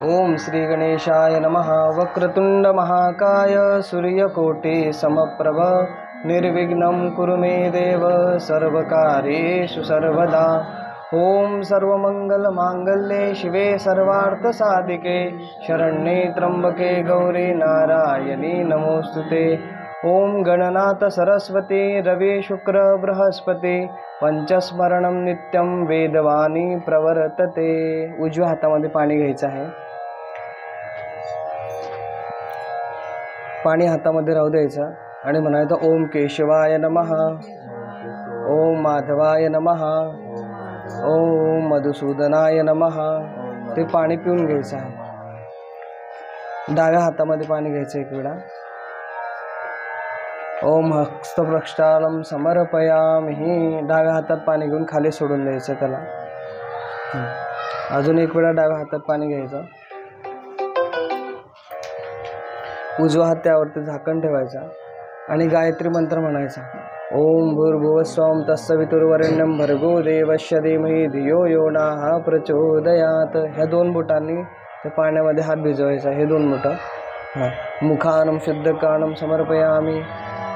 ओम श्री गणेशाय नमः। वक्रतुंड महाकाय सूर्यकोटि समप्रभ निर्विघ्नं कुरु मे देव सर्वकार्येषु सर्वदा। ओम सर्वमंगलमांगल्ये शिवे सर्वार्थसाधिके शरण्ये त्र्यंबके गौरी नारायणी नमोस्तुते। ओम गणनाथ सरस्वती रवि शुक्र बृहस्पती पंचस्मरणं नित्यं वेदवाणी प्रवर्तते। उजव्या हातामध्ये पाणी घ्यायचं आहे, पाणी हातामध्ये राहू द्यायचं आणि म्हणायचं ओम केशवाय नमः, ओम माधवाय नमः, ओम मधुसूदनाय नमः। ते पाणी पिऊन घ्यायचं आहे। डाव्या हातामध्ये पाणी घ्यायचं एक वेळा। ओम हस्तप्रक्षालम समर्पयामि। डाव्या हातात पाणी घेऊन खाली सोडून द्यायचं त्याला। अजून एक वेळा डाव्या हातात पाणी घ्यायचं, उजवा हात त्यावरती झाकण ठेवायचा आणि गायत्री मंत्र म्हणायचा। ओम भूर्भुवस्वं तत्सवितुर्वरेण्यं भर्गो देवस्य धीमहि धियो यो नः प्रचोदयात्। ह्या दोन बोटांनी त्या पाण्यामध्ये हात भिजवायचा, हे दोन बोटं। मुखानं शुद्धकानं समर्पयामि,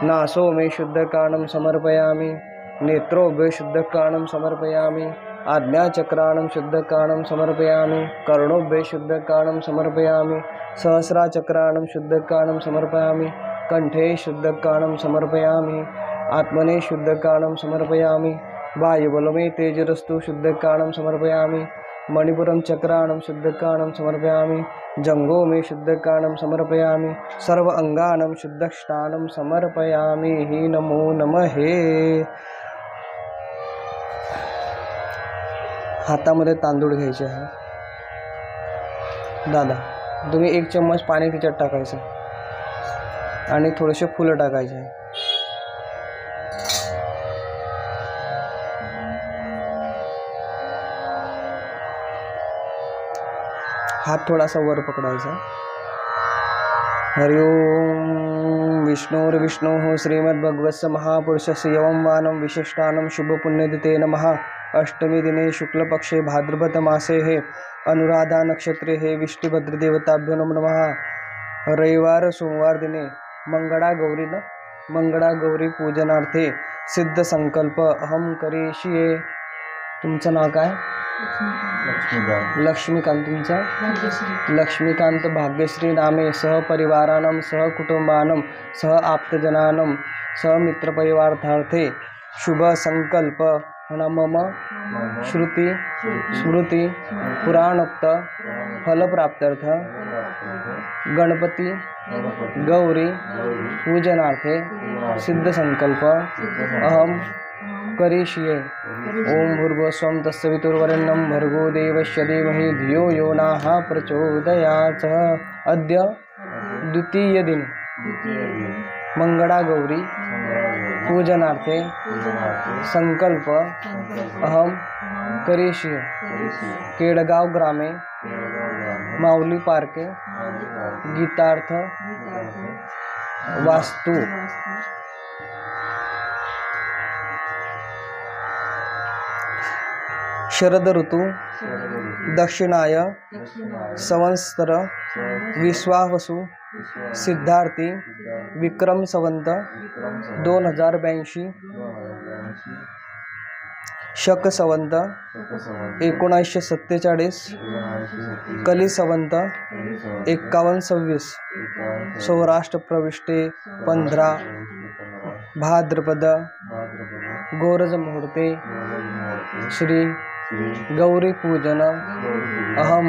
नासो मे शुद्धकानं समर्पयामि, नेत्रोभ्य शुद्धकानं समर्पयामि, आज्ञाचक्राणं शुद्धकानं समर्पयामि, कर्णोभ्य शुद्धकानं समर्पयामि, सहस्राचक्राणं शुद्धकानं समर्पयामि, कंठे शुद्धकानं समर्पयामि, आत्मने शुद्धकानं समर्पयामि, वायुबलमे तेजरस्तु शुद्धकानं समर्पयामि, मणिपुरं चक्राणं शुद्धकानं समर्पयामि, जंगो मे शुद्धकानं समर्पयामि, सर्व अंगानं शुद्धस्नानं समर्पयामि। ही नमो नमः। हातामध्ये तांदूळ घ्यायचे आहे। दादा तुम्ही एक चम्मच पाणी त्याच्यात टाकायचं आणि थोडेसे फुलं टाकायचे। हात थोडासा वर पकडायचा। हरि ओम विष्णुर्विष्णुः श्रीमद्भगवत्स महापुरुषस्य यवं वानं विशिष्टानं शुभपुण्यदिते नमः। अष्टमी दिने शुक्लपक्षे भाद्रपद मासे हे अनुराधा नक्षत्रे हे विष्णुभद्रदेवताभ्यो नमः। रविवार सोमवार दिने मंगळा गौरी पूजनार्थे सिद्ध संकल्प अहम करिष्ये। तुमचं नाव काय? लक्ष्मीकांत। तुमचं? लक्ष्मीकांत भाग्यश्री नामे सह परिवारानं सह कुटुंबानं सह आप्तजनानं सह मित्रपरिवारार्थे शुभ संकल्प मम श्रुती स्मृती पुराणोक्त फलप्राप्त्यर्थ गणपती गौरी पूजनार्थे सिद्ध संकल्प अहम करिष्ये। ओम भूर्भुवस्वं तत्सवितुर्वरेण्यं भर्गो देवस्य धीमहि धियो यो नः प्रचोदयात्। अद्य द्वितीय दिन मंगळा गौरी पूजनार्थे संकल्प अहम करिष्ये। केडगाव ग्रामे माऊली पार्के गीतार्थ वास्तु। शरद ऋतू दक्षिणाय संवत्सर विश्वावसु सिद्धार्थी विक्रम संवत 2082 शक संवत 1947 कली संवत 5126 सौराष्ट्र प्रविष्टे 15 भाद्रपद गोरज मुहूर्ते श्री गौरी पूजन अहम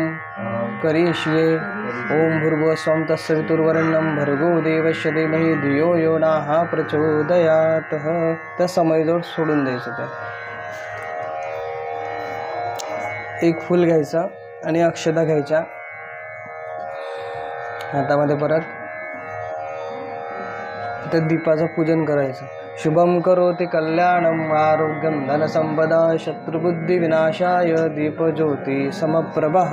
करिष्ये। ओम भूर्भुवस्वं तत्सवितुर्वरेण्यं भर्गो देवस्य धीमहि धियो यो नः प्रचोदयात्। त्या समयजवळ सोडून द्यायचं। ते एक फूल घ्यायचं आणि अक्षता घ्यायच्या हातामध्ये। परत त्या दीपाचं पूजन करायचं। शुभम करोति कल्याणम आरोग्यम धनसंपदा शत्रुबुद्धि विनाशाय दीपज्योति समप्रभः।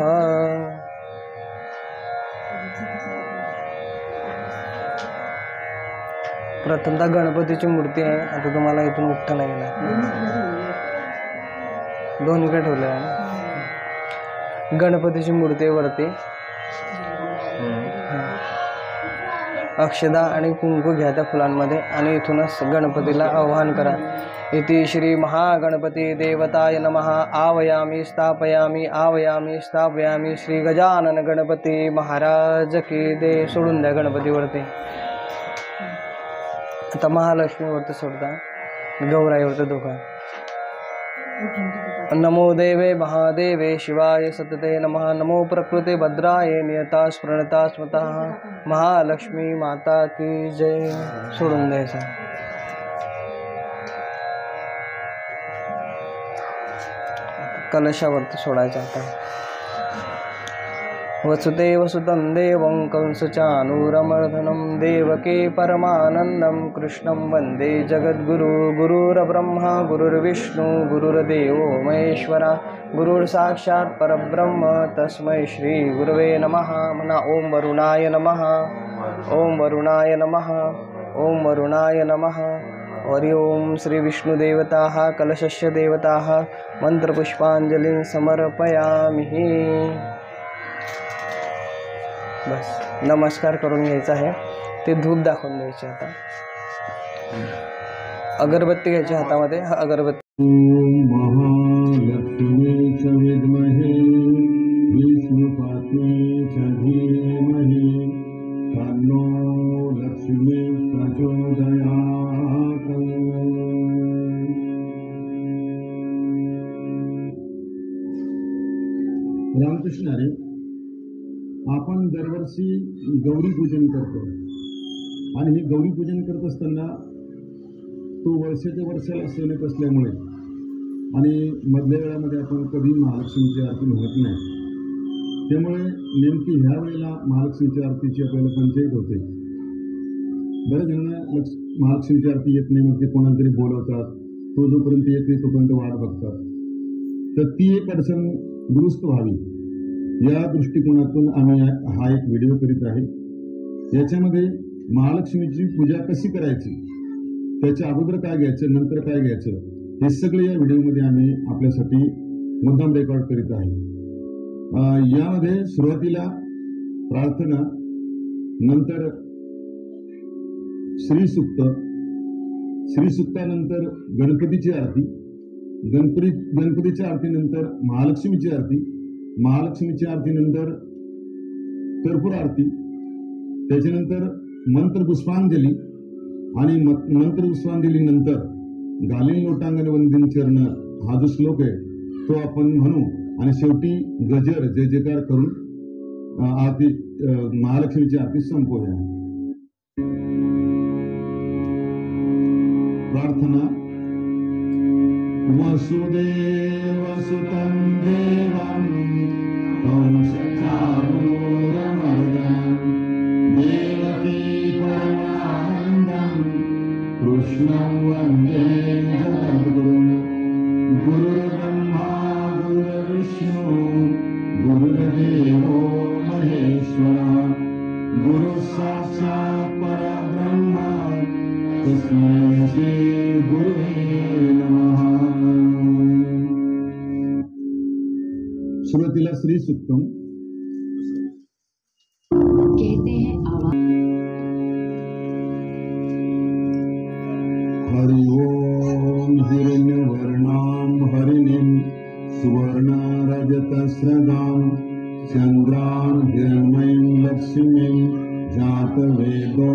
प्रथमतः गणपतीची मूर्ती आहे। आता तुम्हाला इथून उठता नाही येणार, दोन्हीकडे ठेवलं आहे। गणपतीची मूर्ती वरती अक्षदा आणि कुंकू घ्या त्या फुलांमध्ये आणि इथूनच गणपतीला आवाहन करा. इति श्री महागणपती देवताय नमः. आवयामी स्थापयामी आवायामी स्थापयामी. श्री गजानन गणपती महाराज की दे. सोडून द्या गणपतीवरती. आता महालक्ष्मीवरती सोडता, गौराईवरती धोका. नमो देवे महादेवे शिवाय सतते नमः. नमो प्रकृते भद्राय नियता स्मरणता स्मतः. महालक्ष्मी माता की जय. सोडून द्यायचं. कलशावरती सोडायचं. आता वसुदेव सुतं देवं कंसचानूरमर्दनं देवकी परमानन्दं कृष्णं वन्दे जगद्गुरु. गुरुर्ब्रह्मा गुरुर्विष्णु गुरुर्देवो महेश्वरा. गुरुर्साक्षात् परब्रह्म तस्मै श्री गुरवे नमः. म्हणा ओम वरुणाय नमः. ओम वरुणाय नमः. ओम वरुणाय नमः. हरि ओम. श्री विष्णुदेवताः कलशस्य देवताः मंत्रपुष्पांजलिं समर्पयामि. बस नमस्कार करून घ्यायचा आहे. ते धूप दाखवून द्यायचे. आता अगरबत्ती घ्यायची हातामध्ये. हा अगरबत्ती. महालक्ष्मीच विद्महे विष्णुपत्नीच धीमहि तन्नो लक्ष्मी प्रचोदयात्. रामकृष्ण हरी. आपण दरवर्षी गौरी पूजन करतो आणि हे गौरी पूजन करत असताना तो वर्षाच्या वर्षाला सण येत असल्यामुळे आणि मधल्या वेळामध्ये आपण कधी महालक्ष्मीची आरती होत नाही. त्यामुळे नेमकी ह्या वेळेला महालक्ष्मीची आरतीची आपल्याला पंचायत होते. बऱ्याच जणांना महालक्ष्मीची आरती येत नाही, मग ते कोणाला तरी बोलवतात. तो जोपर्यंत येत नाही तोपर्यंत वाट बघतात. तर ती एक अडचण दुरुस्त व्हावी या दृष्टिकोनातून आम्ही हा एक व्हिडिओ करीत आहे. याच्यामध्ये महालक्ष्मीची पूजा कशी करायची, त्याच्या अगोदर काय घ्यायचं, नंतर काय घ्यायचं, हे सगळे या व्हिडिओमध्ये आम्ही आपल्यासाठी मुद्दाम रेकॉर्ड करीत आहे. यामध्ये सुरुवातीला प्रार्थना, नंतर श्रीसूक्त, श्रीसूक्तानंतर गणपतीची आरती, गणपतीच्या आरतीनंतर महालक्ष्मीची आरती, महालक्ष्मीच्या आरतीनंतर कर्पूर आरती, त्याच्यानंतर मंत्रपुष्पांजली आणि मंत्रपुष्पांजलीनंतर गालीन लोटांगण वंदन चरण हा जो श्लोक आहे तो आपण म्हणू आणि शेवटी गजर जय जयकार करून आरती महालक्ष्मीची आरती संपवूया. प्रार्थना. वसुदेवसुतं देवं कंसचानूरमर्दनं देवकी परमानन्दं कृष्णं वन्दे जगद्गुरुं. गुरुर्ब्रह्मा गुरुर्विष्णु गुरुर्देवो महेश्वरा. गुरुसाक्षात् परब्रह्म तस्मै श्री गुरुवे नमः. सुरुवातीला श्री सुक्तम. कहते हैं हरि ओम. हिरण्यवर्णां हरिणीं सुवर्णरजतस्रगां चन्द्रां हिरण्मयीं लक्ष्मीं जातवेदो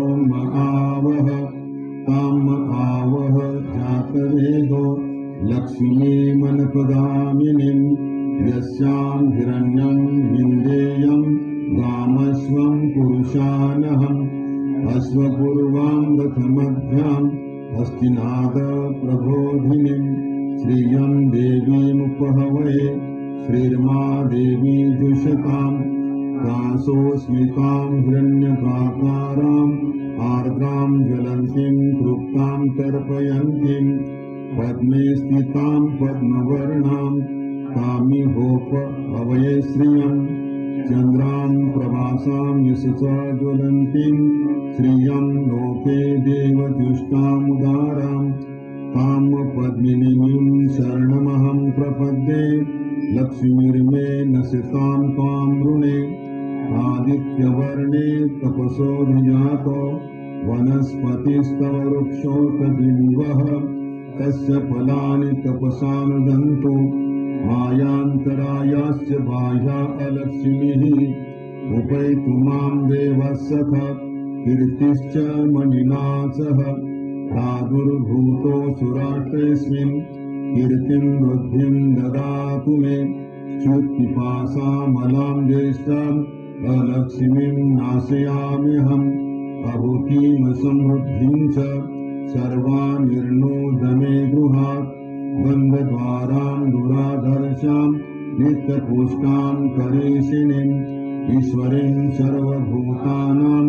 आवह ताम आवह जातवेदो लक्ष्मीमनपगामिनीं यस्यां हिरण्यं विन्देयं गामस्वं पुरुषानहम् अश्वपूर्वां रथमध्यां हस्तिनाद प्रबोधिनीं श्रियं देवीमुपहवये श्रीर्मा देवी जुषतां कासोस्मितां हिरण्यकाकाराम् आर्द्रां ज्वलन्तीं तृप्तां तर्पयन्तीं पद्मे स्थितां पद्मवर्णां कामिहोप अवये श्रियं चन्द्रां प्रभासां यशसा ज्वलन्तीं श्रियं लोके देवजुष्टामुदारां तां पद्मिनीं शरणमहं प्रपद्ये लक्ष्मीर्मे नसितां त्वां ऋणे आदित्यवर्णे तपसोऽधिजातो वनस्पतिस्तव वृक्षोऽतबिम्बः तस्य फलानि तपसानुदन्तो मायान्तरायाश्च बाह्या अलक्ष्मीः उपैतु मां देवः सख कीर्तिश्च मणिना सह प्रादुर्भूतो सुराष्ट्रेऽस्मिन् कीर्तिं वृद्धिं ददातु मे च्युत्पिपासामलां ज्येष्ठाम् अलक्ष्मीं नाशयाम्यहम् अभूतिं समृद्धिं च सर्वानिर्णोदमे गृहात् बन्धद्वारां दुराधर्षां नित्यपुष्टां करेशिनीम् ईश्वरीं सर्वभूतानां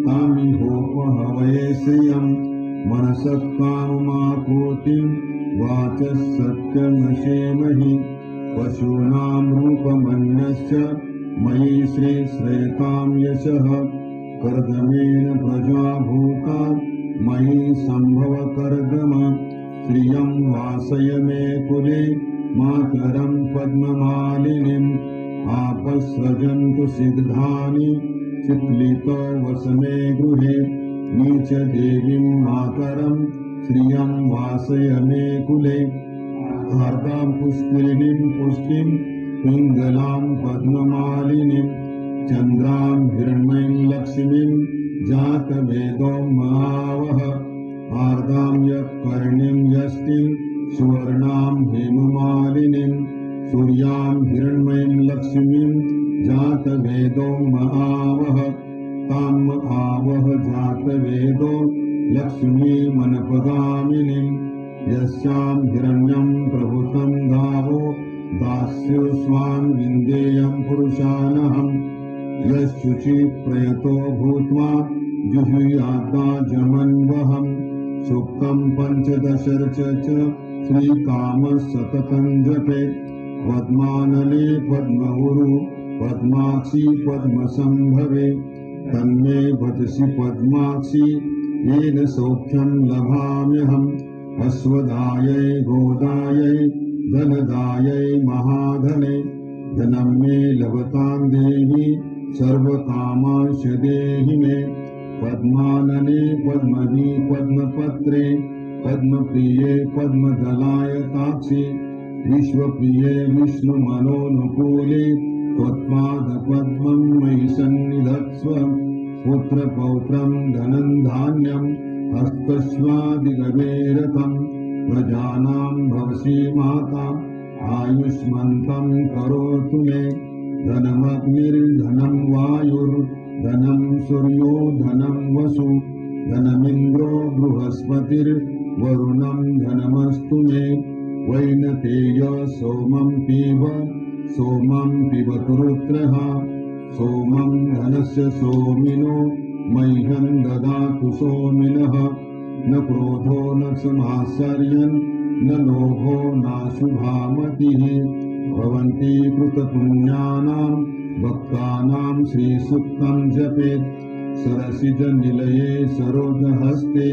तामिहोपहवये श्रियम् मनसः काममापूर्तिं वाचः सत्यमशेमहि पशूनां रूपमन्यश्च मयि श्रीश्रेतां यशः कर्दमेन प्रजाभूता मयि सम्भव कर्दम श्रियं वासय मे कुले मातरं पद्ममालिनीम् आपस्रजन्तु सिद्धानि चिक्लितो वसमे गृहे नीच देवीं मातरं श्रियं वासय मे कुले हार्दां पुष्करिणीं पुष्टिं पिङ्गलां पद्ममालिनीं चन्द्रां हिरण्मयीं लक्ष्मीं जातवेदो महावः हार्दां यत्कर्णीं यष्टिं सुवर्णां हेममालिनीं सूर्यां हिरण्मयीं लक्ष्मीं जातवेदो महावः ताम् आवह जातवेदो लक्ष्मीमनपगामिनीं यस्यां हिरण्यं प्रभुतं गावो दास्युस्वान् विन्देयं पुरुषानहम् यशुचि प्रयतो भूत्वा जुहुयादाजमन्वहम् सूक्तं पञ्चदशर्च श्रीकामः सततं जपेत् पद्मानने पद्मऊरु पद्माक्षी पद्मसंभवे तन्मे भजसि पद्माक्षी येन सौख्यं लभाम्यहम् अश्वदायै गोदायै धनदायै महाधने धनं मे लभतां देवी सर्वकामांश देहि मे पद्मानने पद्मवी पद्मपत्रे पद्मप्रिये पद्मदलायताक्षि विश्वप्रिये विष्णुमनोनुकूले त्वत्पादपद्मं मयि सन्निधत्स्व पुत्रपौत्रं धनं धान्यं हस्तश्वादिगवेरतं प्रजानां भवसि माता आयुष्मन्तं करोतु मे धनमग्निर्धनं वायुर्धनं सूर्यो धनं वसु धनमिन्द्रो बृहस्पतिर्वरुणं धनमस्तु मे वैनतेय सोमं पिबतु रुद्रः सोमं धनस्य सोमिनो मह्यं ददातु सोमिनः न क्रोधो न समाश्चर्यं न लोभो नाशुभामतिः भवन्ति कृतपुण्यानां भक्तानां श्रीसूक्तं जपेत् सरसिजनिलये सरोजहस्ते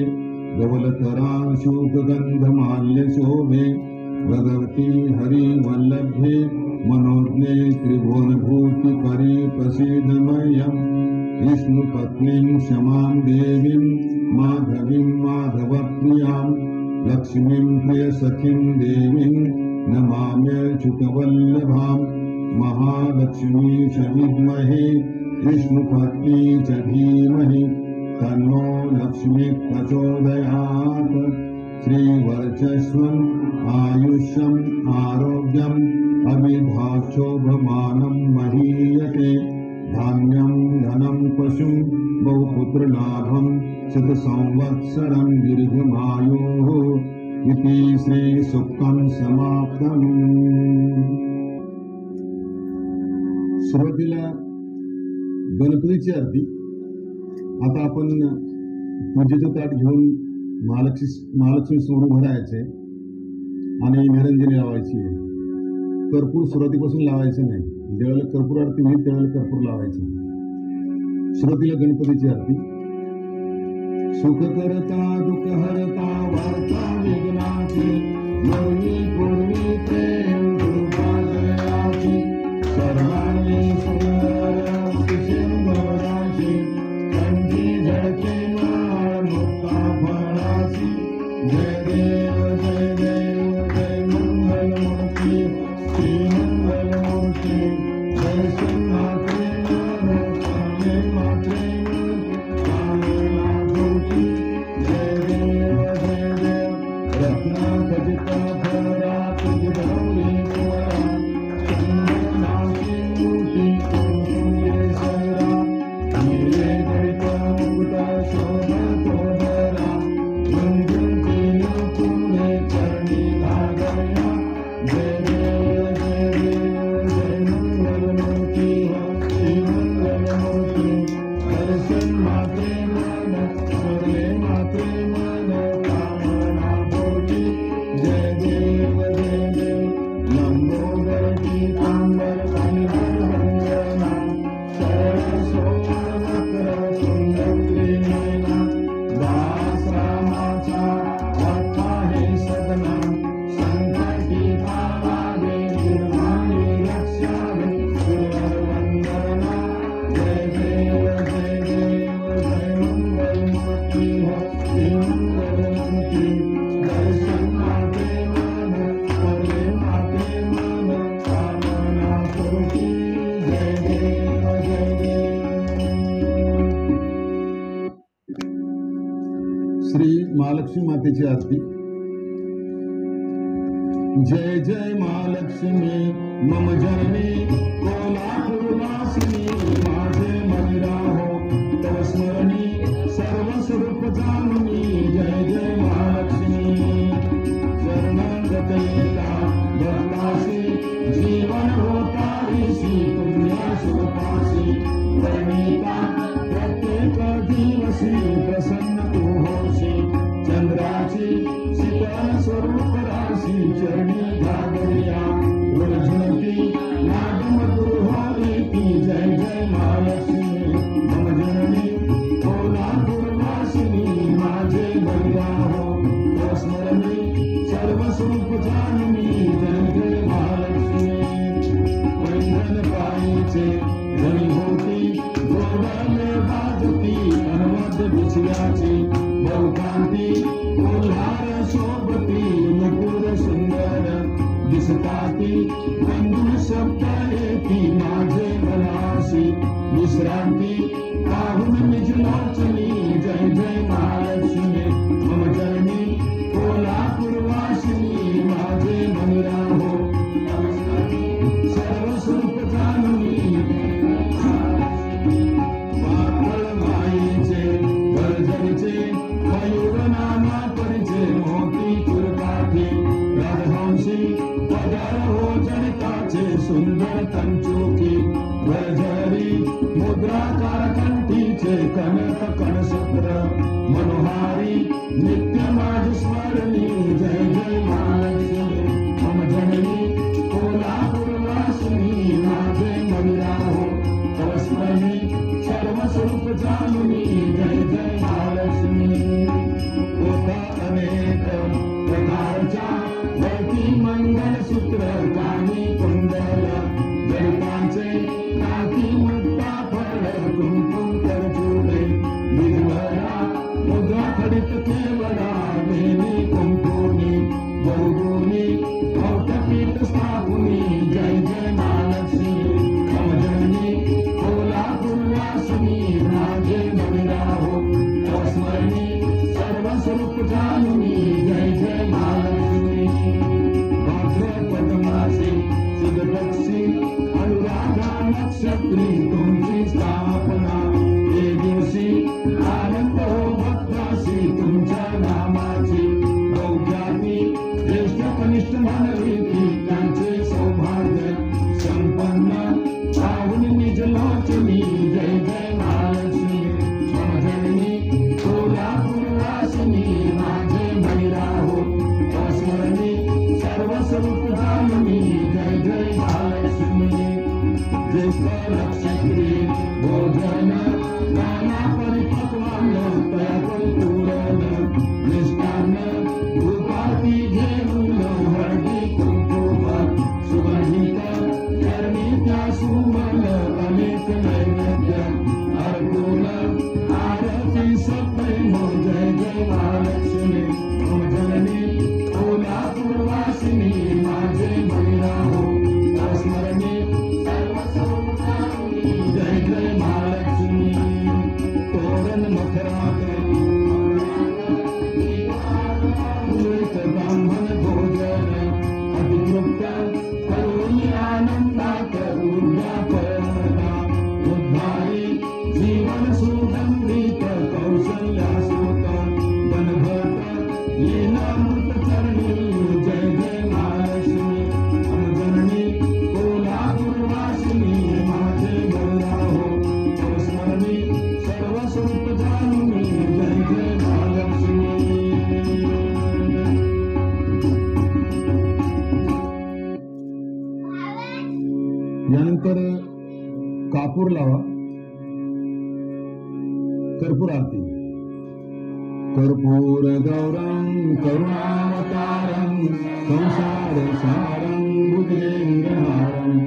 धवलतरांशुगन्धमाल्यशोभे भगवती हरिवल्लभे मनोज्ञे त्रिभुवनभूतिकरी प्रसीदमह्यम् विष्णुपत्नीं क्षमां देवीं माधवीं माधवप्रियां लक्ष्मीं प्रियसखीं देवीं नमाम्यच्युतवल्लभां महालक्ष्मी च विद्महे विष्णुपत्नी च धीमहि तन्नो लक्ष्मी प्रचोदयात् श्रीवर्चस्वम् आयुष्यम् आरोग्यम् अभिधाक्षोभमानं महीयते धान्यं धनं पशुं बहुपुत्रलाभं शतसंवत्सरं दीर्घमायुः इति श्रीसूक्तं समाप्तम्. सुरुवातीला गणपतीची आरती. आता आपण पूजेचं ताट घेऊन महालक्ष्मी समोर उभं राहायचे आणि निरंजनी लावायची आहे. कर्पूर सुरुवातीपासून लावायचं नाही. ज्यावेळेला कर्पूर आरती होईल त्यावेळेला कर्पूर लावायचं. सुरुवातीला गणपतीची आरती. सुख करता दुःख हरता वार्ता विघ्नाची मौनी पूर्वी प्रेम कृपा जयाची सर्वांनी सुंदर महालक्ष्मी मातेची आरती. जय जय महालक्ष्मी मम जननी कोल्हापूरवासिनी, माझे मंदिरा हो तव स्मरणी सर्व स्वरूप जाणुनी. जय जय महालक्ष्मी शरणागतयेता भक्तासी जीवन होतारीसी, पुण्य स्वरूपासी प्रणीता प्रत्येक दिवसी, प्रसन्न तू होशी चंद्राची शीतल स्वरूप राशी. चरणी घागरिया उलझुनती नाद मधुर होती. जय जय महालक्ष्मी मम जननी कोल्हापूरवासिनी, माझे बलिया हो तव स्मरणी सर्व स्वरूप जाणुनी. जय जय महालक्ष्मी वैंधन पायीचे जणी होती, जोडले बाजती अनवद्य बिछव्याची बहुकांती. कोल्हार शोभती मुकुर सुंदर दिसताती, बंधू शब्द येती माझे मनासी विश्रांती. पाहून निज लोचनी जय जय महालक्ष्मी मम जननी कोल्हापूरवासिनी, माझे मंदिरा हो सर्व स्वरूप जाणुनी. पातळ माईचे गरजणीचे मयूर नाना परिचे, मोती चुरकाठी राजहंसी पदर हो जनिताचे. सुंदर कंचुकी गरजरी मुद्राकार कंठीचे, कनक कणसूत्र मनोहारी नित्य माझ स्मरणी. जय जय महालक्ष्मी मम जननी कोल्हापूरवासिनी, माझे मंदिरा हो तव स्मरणी सर्व स्वरूप जाणुनी. जय जय महालक्ष्मी होता अनेक प्रकारच्या वैती मंगलसूत्र, कानी कुंडल जडितांचे नाकी मुक्ता फळ, कुंकुम करचुडे विधवरा मुद्रा खडित केवडा. वेणी कुंकुनी बहुगुणी भौतपीठ स्थापुनी. जय जय महालक्ष्मी मम जननी कोल्हापूरवासिनी, माझे मंदिरा हो तव स्मरणी सर्व स्वरूप जाणुनी. जय जय महालक्ष्मी भाद्रपद मासी सुदपक्षी अनुराधा नक्षत्री, तुमची स्थापना हे दिवशी आनंद हो भक्तासी. तुमच्या नामाची गौख्याती ज्येष्ठ कनिष्ठ मानवीती, त्यांचे सौभाग्य संपन्न पाहून निज लोचनी. जय जय महालक्ष्मी मम जननी कोल्हापूरवासिनी, माझे मंदिरा हो तव स्मरणी सर्व स्वरूप जाणुनी. जय जय महालक्ष्मी ज्येष्ठ नक्षत्री भोजन नाना परिपक्वान, तयापल पूरण निष्ठान उपाधी घेऊन, हळदी कुंकुम सुगंधित चरणी त्या सुमन. अनेक नैवेद्य अर्पण आरती सप्रेम. जय जय महालक्ष्मी मम जननी कोल्हापूरवासिनी, माझे मंदिरा हो तव स्मरणी सर्व स्वरूप जाणुनी. जय जय महालक्ष्मी तोरण मखरात ब्राह्मण भोजन अधिकृत करून आनंदात उद्यापना. उद्धारी जीवन सुगंधित कौशल्यासूत बनभट लीलामृत चरणी. जय जय महालक्ष्मी मम जननी कोल्हापूरवासिनी, माझे मंदिरा हो तव स्मरणी सर्व स्वरूप जाणुनी. जय जय महालक्ष्मी. यानंतर कापूर लावा, कर्पूर आरती. कर्पूर गौरं करुणावतारं संसार सारं भुजगेन्द्रहारं,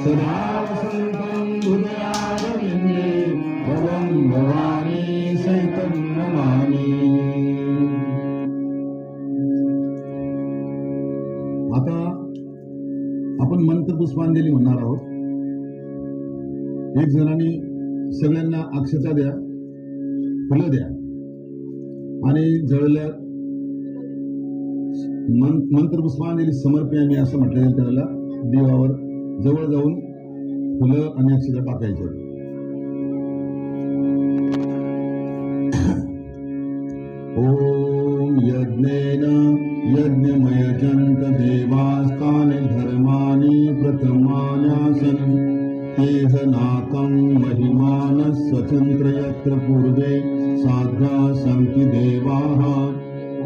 सदा वसन्तं हृदयारविन्दे भवं भवानी सहितं नमामि. आता आपण मंत्रपुष्पांजली म्हणणार आहोत. एक जणांनी सगळ्यांना अक्षता द्या, फुलं द्या आणि जळल्या मंत्रपुष्पांजली समर्पयामी असं म्हटलं जाईल त्यावेळेला देवावर जवळ जाऊन फुलं आणि अक्षता टाकायच्या. ओम यज्ञेन यज्ञमयजन्त देवास्तानि धर्माणि प्रथमान्यासन् तेह नाकं महिमानः स्वतन्त्र यत्र पूर्वे साध्या सन्ति देवाः.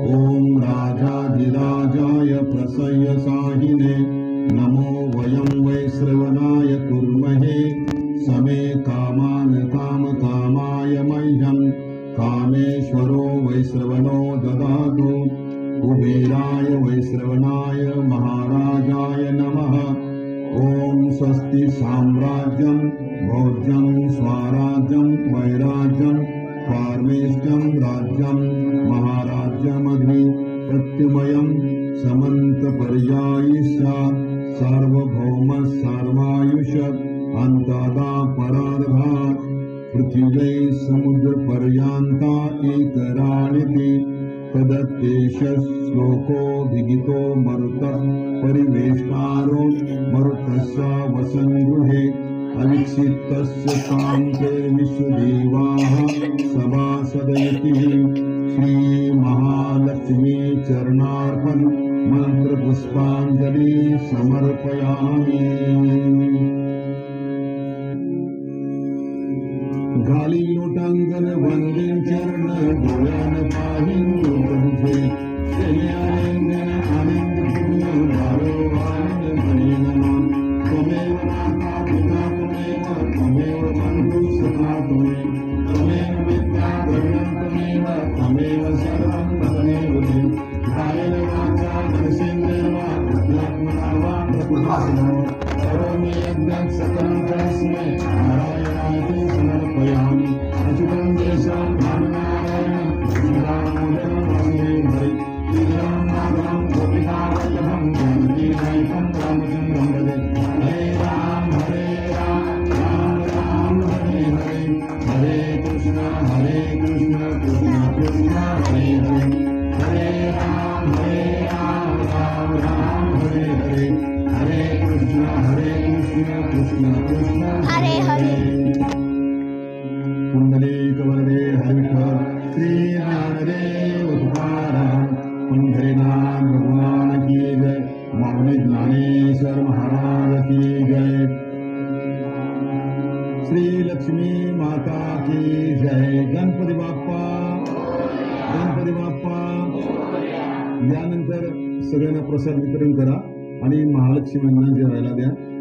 ओम राजाधिराजाय प्रसह्य साहिने नमो वयं वै श्रवणाय कुर्महे. समे कामान काम कामाय मह्यं कामेश्वरो वैश्रवणो ददातु. कुबेराय वैश्रवणाय महाराजाय नमः. ओम स्वस्ति साम्राज्यं भोज्यं स्वराज्यं वैराज्यं पारमेष्टं राज्यं महाराज्यमग्नि प्रत्युमयं समन्तपर्यायी स्यात्. सार्वभौमः सर्वायुष अन्तादा परार्धात्. पृथिव्यै समुद्रपर्यन्ता एकराणिति तदत्येष श्लोको विगितो मरुतः परिवेष्टारो मरुतस्य वसङ्गृहे. अविक्षिप्तस्य कान्ते विश्वदेवाः सभासदयति. श्री महालक्ष्मी चरणार्पण मंत्रपुष्पांजलि समर्पयामि. गाली लोटांगण वंदे चरण डोळ्यान पाहिन तुझे. शल्यालिंगन आनंद पूर्ण भारो आनंद म्हणेन मान. त्वमेव माता पिता त्वमेव बंधु सखा त्वमेव विद्या द्रविणं त्वमेव सर्वं तमेव ते. कायेन वाचा मनसेन्द्रियेण वा बुद्ध्यात्मना वा प्रकृतिस्थो करोमि यज्ञं सकलं परस्मै नारायणाय समर्पयामि. अच्युतं केशवं भानुनारायणं श्रीरामचन्द्रं वसुदेवं श्रीराम माधवं गोपिकावल्लभं जानकीनायकं रामचन्द्रं भजे. हरे राम राम राम हरे हरे. हरे कृष्ण कृष्ण कृष्ण हरे हरे. हरे राम राम राम हरे हरे. हरे कृष्ण कृष्ण कृष्ण हरे हरे. कुंडली कवरदे हरिविठ्ठल श्री ज्ञानदेव तुकाराम. पंढरीनाथ भगवान की जय. माऊली ज्ञानेश्वर महाराज की जय. श्री लक्ष्मी माता की जय. गणपती बाप्पा गणपती बाप्पा. यानंतर सगळ्यांना प्रसाद वितरण करा आणि महालक्ष्मींना जेवायला द्या.